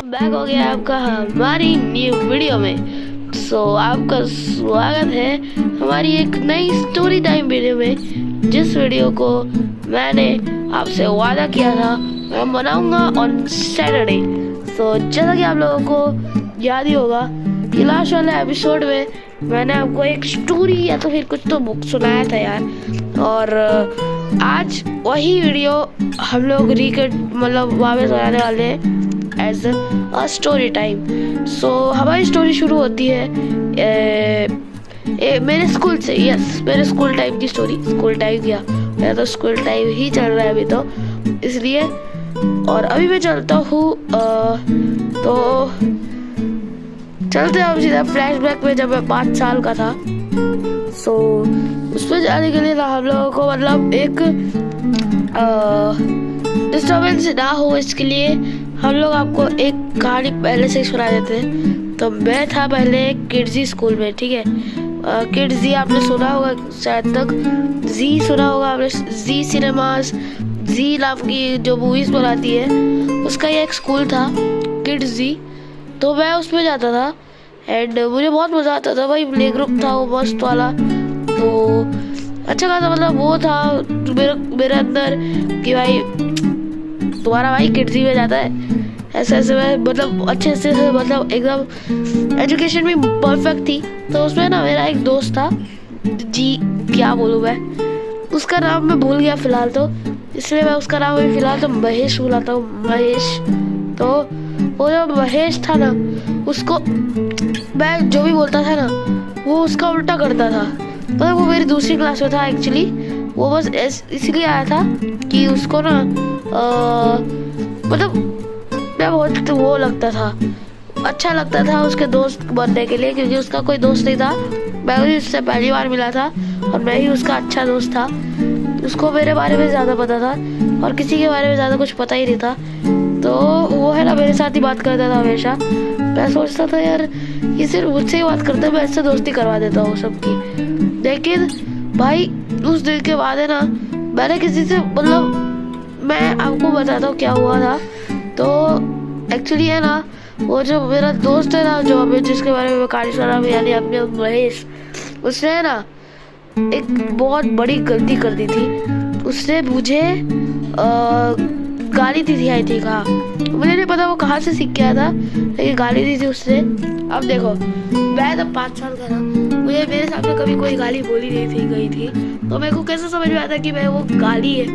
Back हो गया आपका हमारी न्यू वीडियो में। आपका स्वागत है हमारी एक नई स्टोरी टाइम वीडियो में, जिस वीडियो को मैंने आपसे वादा किया था मैं बनाऊंगा ऑन सैटरडे। जैसा कि आप लोगों को याद ही होगा कि लास्ट वाले एपिसोड में मैंने आपको एक स्टोरी या तो फिर कुछ तो बुक सुनाया था यार, और आज वही वीडियो हम लोग रिकट वापस बनाने वाले हैं एज अ स्टोरी टाइम। हमारी स्टोरी शुरू होती है मेरे स्कूल से। यस, मेरे स्कूल टाइम की स्टोरी। स्कूल टाइम क्या, मेरा तो स्कूल टाइम ही चल रहा है अभी तो, इसलिए। और अभी मैं चलता हूँ तो चलते हैं सीधा फ्लैशबैक में, जब मैं 5 साल का था। उसमें जाने के लिए ना हम लोगों को एक डिस्टर्बेंस ना हो, इसके लिए हम लोग आपको एक कहानी पहले से ही सुना देते हैं। तो मैं था पहले किड्जी स्कूल में, ठीक है। किड्जी आपने सुना होगा शायद तक, जी सुना होगा आपने, जी सिनेमास, जी नाम की जो मूवीज बनाती है उसका ये एक स्कूल था किड्जी। तो मैं उसमें जाता था एंड मुझे बहुत मज़ा आता था भाई। प्ले ग्रुप था वो मस्त वाला, तो अच्छा खासा वो था मेरे अंदर कि भाई तुम्हारा भाई किड्जी में जाता है, ऐसे ऐसे मैं अच्छे से एकदम एजुकेशन भी परफेक्ट थी। तो उसमें ना मेरा एक दोस्त था, जी क्या बोलूँ मैं, उसका नाम मैं भूल गया फिलहाल, तो इसलिए मैं उसका नाम अभी फिलहाल तो महेश बुलाता हूँ, महेश। तो वो जो महेश था ना, उसको मैं जो भी बोलता था ना वो उसका उल्टा करता था। तो वो मेरी दूसरी क्लास में था एक्चुअली। वो बस इसलिए आया था कि उसको ना मैं बहुत वो लगता था, अच्छा लगता था उसके दोस्त बनने के लिए, क्योंकि उसका कोई दोस्त नहीं था। मैं भी उससे पहली बार मिला था और मैं ही उसका अच्छा दोस्त था। उसको मेरे बारे में ज़्यादा पता था और किसी के बारे में ज़्यादा कुछ पता ही नहीं था। तो वो है ना मेरे साथ ही बात करता था हमेशा। मैं सोचता था यार ये सिर्फ मुझसे ही बात करता है, मैं इससे दोस्ती करवा देता हूँ सबकी। लेकिन भाई उस दिन के बाद है ना, मैंने किसी से मैं आपको बताता हूँ क्या हुआ था। तो एक्चुअली है ना, वो जो मेरा दोस्त है ना, जो अभी जिसके बारे में मैं कहानी सुना रहा हूँ, यानी अपने महेश, उसने है ना एक बहुत बड़ी गलती कर दी थी। उसने मुझे गाली दी थी, आई थिंक। हाँ, मुझे नहीं पता वो कहाँ से सीख के आया था, लेकिन गाली दी थी उसने। अब देखो, मैं तब 5 साल का था, मुझे मेरे सामने कभी कोई गाली बोली नहीं गई थी, तो मेरे को कैसे समझ में आता कि मैं वो गाली है।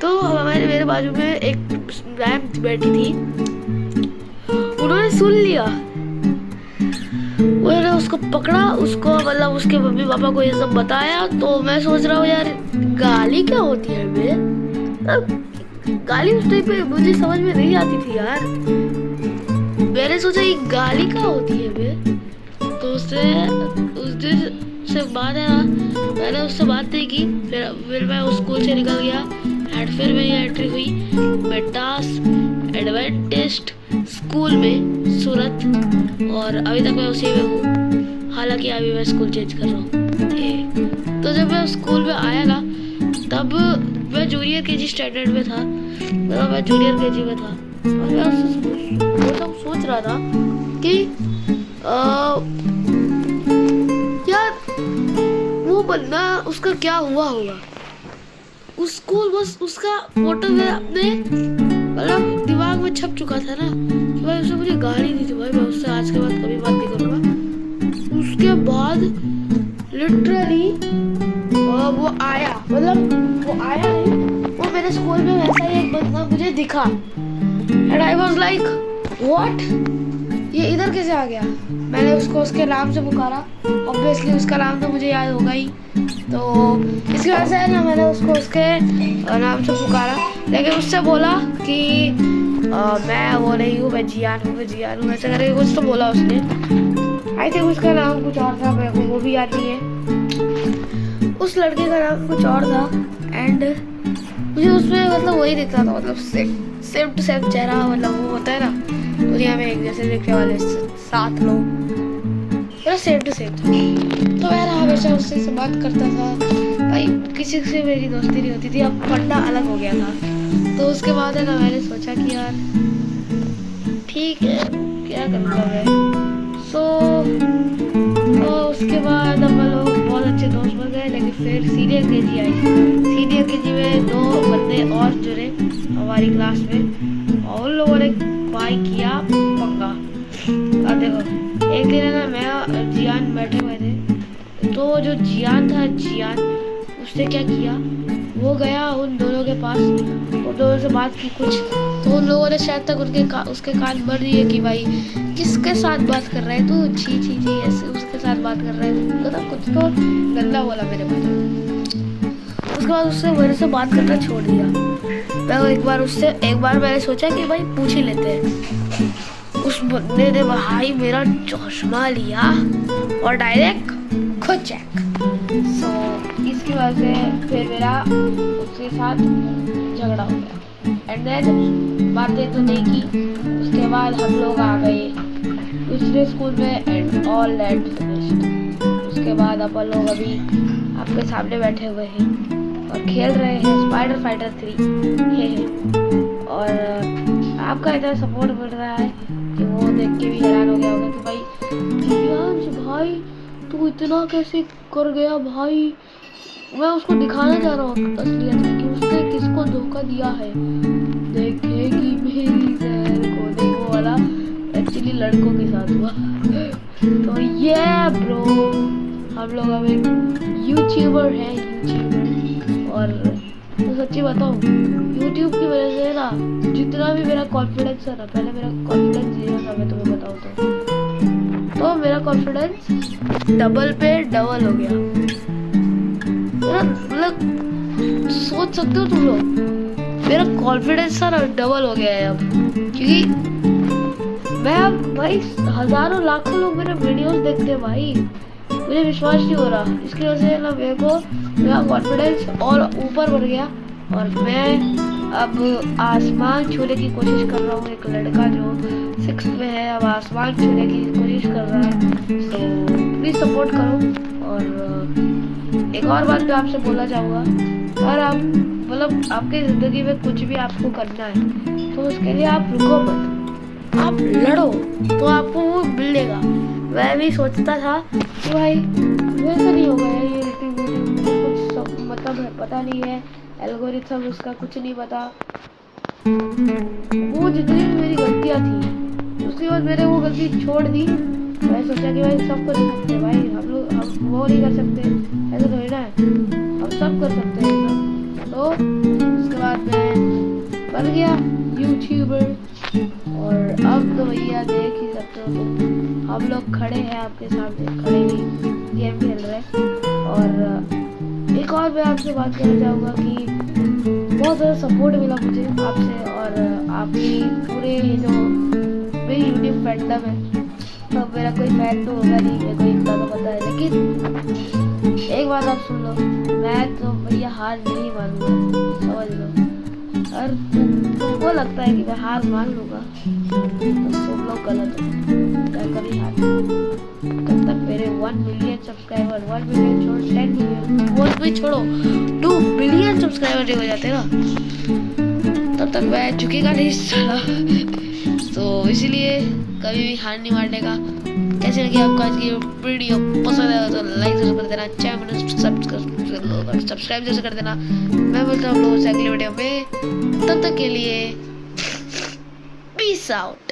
तो मेरे बाजू में एक मैम बैठी थी, उन्होंने सुन लिया, उन्होंने उसको पकड़ा, उसको उसके मम्मी पापा को ये सब बताया। तो मैं सोच रहा हूँ यार गाली क्या होती है गाली उस टाइम पे मुझे समझ में नहीं आती थी यार। मैंने सोचा ये गाली क्या होती है तो उससे उस दिन से बाद है ना, मैंने उससे बात नहीं की। फिर मैं उस स्कूल से निकल गया एंड फिर मेरी एंट्री हुई मेटास एडवेंटिस्ट स्कूल में सूरत, और अभी तक मैं उसी में हूँ। हालांकि अभी मैं स्कूल चेंज कर रहा हूँ। तो जब मैं स्कूल में आया ना, तब मैं जूनियर केजी स्टैंडर्ड में था, मैं जूनियर केजी में था। और मैं उससे सोच रहा था कि यार वो बंदा, उसका क्या हुआ होगा। उस स्कूल बस उसका फोटो में अपने दिमाग में छप चुका था ना कि भाई उसने मुझे गाली दी थी। भाई मैं उससे आज के बाद कभी बात नहीं करूँगा। उसके बाद लिटरली वो आया, वो आया नहीं, वो मेरे स्कूल में वैसा ही एक बंदा मुझे दिखा and I was like what, ये इधर कैसे आ गया। मैंने उसको उसके नाम से पुकारा, ऑब्वियसली उसका नाम तो मुझे याद होगा ही, तो इसकी वजह से ना मैंने उसको उसके नाम से पुकारा। लेकिन उससे बोला कि मैं वो नहीं हूँ, मैं जियान हूँ, ऐसा करके कुछ तो बोला उसने। आई थिंक उसका नाम कुछ और था, मेरे को वो भी याद नहीं है। उस लड़के का नाम कुछ और था एंड मुझे उसमें वही दिख रहा था, सेम टू सेम चेहरा, वो होता है ना दुनिया में एक जैसे दिखने वाले 7 लोग, मेरा सेम टू सेम था। तो मैं हमेशा उससे बात करता था भाई, किसी से मेरी दोस्ती नहीं होती थी। अब पढ़ना अलग हो गया था, तो उसके बाद है ना मैंने सोचा कि यार ठीक है, क्या करूँगा मैं। सो उसके बाद हम लोग बहुत अच्छे दोस्त बन गए, लेकिन फिर senior KG I. Senior KG में 2 बंदे और जुड़े हमारी क्लास में, और उन लोगों ने भाई किया पंगा। अब देखो, एक दिन है ना, मैं और जियान बैठे हुए थे, तो जो जियान था, जियान उसने क्या किया, वो गया उन दोनों के पास, उन दोनों से बात की कुछ, तो उन लोगों ने शायद तक उसके कान भर दिए कि भाई किसके साथ बात कर रहा है तू, छी छी छी, ऐसे उसके साथ बात कर रहा है, मतलब कुछ तो गंदा बोला मेरे पास। उसके बाद उससे मेरे से बात करना छोड़ दिया। मैं एक बार मैंने सोचा कि भाई पूछ ही लेते हैं। उस बंदे ने भाई मेरा चश्मा लिया और डायरेक्ट खुद चेक। इसकी वजह से फिर मेरा उसके साथ झगड़ा हो गया। एंड देन बातें तो नहीं की। उसके बाद हम लोग आ गए दूसरे स्कूल में एंड ऑल दैट फिनिश्ड। उसके बाद अपन लोग अभी आपके सामने बैठे हुए हैं और खेल रहे हैं स्पाइडर फाइटर 3 और आपका इतना सपोर्ट मिल रहा है कि वो देख के भी हैरान हो गया होगा कि भाई तू इतना कैसे कर गया भाई। मैं उसको दिखाना चाह रहा हूँ असलियत में कि उसने किसको धोखा दिया है। देखेगी मेरी जहर को, देखो वाला एक्चुअली लड़कों के साथ हुआ। तो ये ब्रो, हम लोग अब एक यूट्यूबर हैं, और तो सच्ची बताऊँ, यूट्यूब की वजह से ना जितना भी मेरा कॉन्फिडेंस है ना, पहले मेरा कॉन्फिडेंस 0 था, मैं तुम्हें बताऊँ तो मेरा कॉन्फिडेंस डबल पे डबल हो गया। मतलब सोच सकते हो तुम लोग, मेरा कॉन्फिडेंस ना डबल हो गया है अब, क्योंकि मैं अब भाई हजारों लाखों लोग मेरे वीडियोस देखते हैं भाई, मुझे विश्वास नहीं हो रहा। इसकी वजह से ना मेरे को मेरा कॉन्फिडेंस और ऊपर बढ़ गया और मैं अब आसमान छूने की कोशिश कर रहा हूँ। एक लड़का जो 6th में है अब आसमान छूने की कोशिश कर रहा है, तो प्लीज सपोर्ट करो। और एक और बात मैं आपसे बोलना चाहूँगा, अगर आप मतलब आपकी ज़िंदगी में कुछ भी आपको करना है तो उसके लिए आप रुको मत, आप लड़ो तो आपको वो मिलेगा। मैं भी सोचता था कि भाई वैसा नहीं होगा यार, ये कुछ सब मतलब पता नहीं है, एल्गोरिथम उसका कुछ नहीं पता। वो जितनी भी मेरी गलतियाँ थी उसके बाद मैंने वो गलती छोड़ दी। मैं सोचा कि भाई सब कर सकते हैं भाई, हम वो नहीं कर सकते, ऐसा थोड़ी ना है, हम सब कर सकते हैं सब। तो उसके बाद मैं बन गया यूट्यूबर और अब तो भैया देख ही सकते हो तुम, हम लोग खड़े हैं आपके सामने, खड़े ही गेम खेल रहे हैं। और एक और मैं आपसे बात करना चाहूँगा कि बहुत ज़्यादा सपोर्ट मिला मुझे आपसे और आपकी पूरे जो मेरी यूट्यूब फैंडम है। तो मेरा कोई फैन तो होगा नहीं, मेरे को इतना तो पता है, लेकिन एक बात आप सुन लो, मैं तो भैया हार नहीं मानूंगा, समझ लो। और तुमको लगता है कि मैं हार मान लूँगा तो तुम लोग गलत हो, मैं कभी हार जब तक मेरे 1 मिलियन सब्सक्राइबर, 1 मिलियन छोड़ 10 मिलियन, वो भी छोड़ो 2 बिलियन सब्सक्राइबर जो हो जाते ना, तब तक मैं झुकेगा नहीं साला। तो इसीलिए कभी भी हार नहीं मारने का। कैसे लगी आपको आज की वीडियो, पसंद आया तो लाइक जरूर कर देना, चैनल सब्सक्राइब जरूर कर देना। मैं बोलता हूँ हम लोगों से अगले वीडियो में, तब तक के लिए पीस आउट।